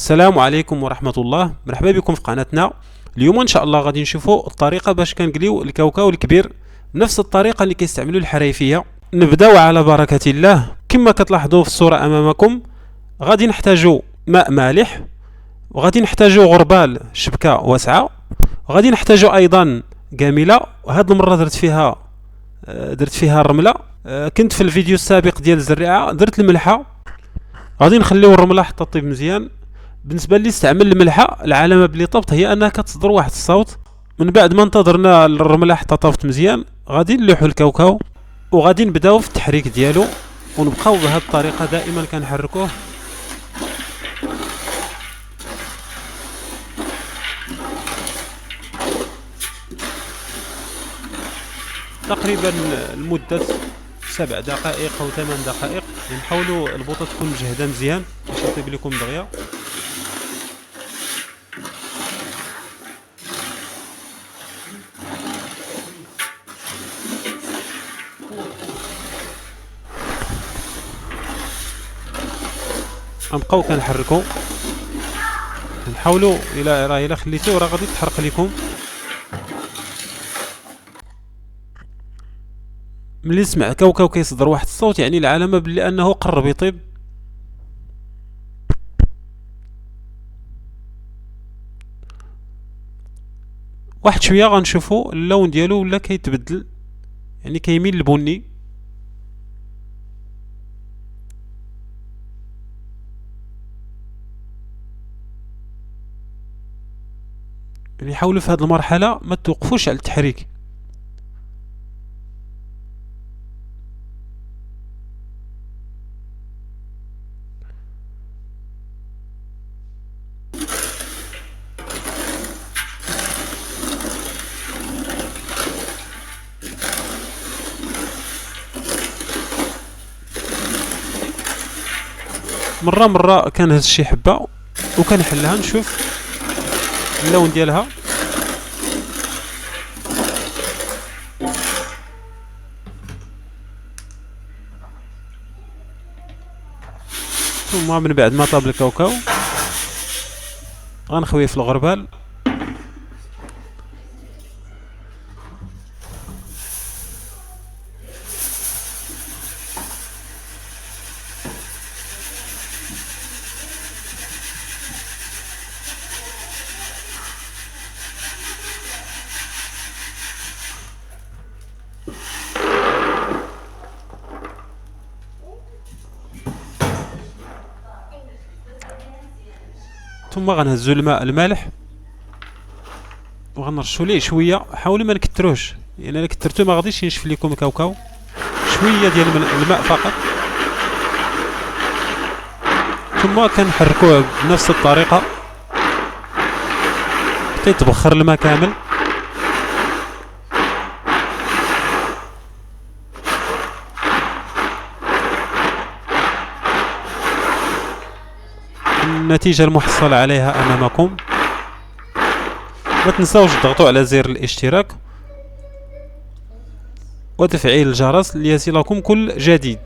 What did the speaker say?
السلام عليكم ورحمة الله. مرحبا بكم في قناتنا. اليوم ان شاء الله غادي نشوفوا الطريقة باش كنقليو الكاوكاو الكبير بنفس الطريقة اللي كيستعملوا الحريفية. نبداو على بركة الله. كما كتلاحظوا في الصورة امامكم غادي نحتاجوا ماء مالح، وغادي نحتاجوا غربال شبكة واسعة، وغادي نحتاجوا ايضا قاملة. وهاد المرة درت فيها الرملة. كنت في الفيديو السابق ديال الزريعة درت الملحة. غادي نخليو الرملة حتى طيب مزيان. بالنسبه اللي استعمل الملحه، العلامه بلي طبت هي انها كتصدر واحد الصوت. من بعد ما انتظرنا الرمله حتى طابت مزيان غادي نلوحوا الكاوكاو وغادي نبداو في التحريك ديالو، ونبقاو بهذه الطريقه دائما كنحركوه. تقريبا لمده 7 دقائق او 8 دقائق. نحاولوا البوطه تكون مجهده مزيان باش يطيب لكم دغيا. غنبقاو كنحركو، نحاولوا الا خليتوه راه غادي تحرق لكم. ملي تسمع كاوكاو كيصدر واحد الصوت يعني العلامه بلي انه قرب يطيب. واحد شويه غنشوفوا اللون ديالو ولا كيتبدل، يعني كيميل للبني. يعني حاولوا في هذه المرحله ما توقفوش على التحريك. مرة كنهز شي حبة وكنحلها نشوف اللون ديالها. ثم من بعد ما طاب الكاوكاو غنخويه في الغربال. ثم غنهزو الماء المالح وغنرشوا ليه شويه. حاولوا ما نكتروش، يعني الا كترتو ما غاديش ينشف لكم الكاوكاو. شويه ديال الماء فقط. ثم كنحركوه بنفس الطريقه حتى يتبخر الماء كامل. النتيجة المحصلة عليها أمامكم. ما تنساوش تضغطوا على زر الاشتراك وتفعيل الجرس ليصلكم كل جديد.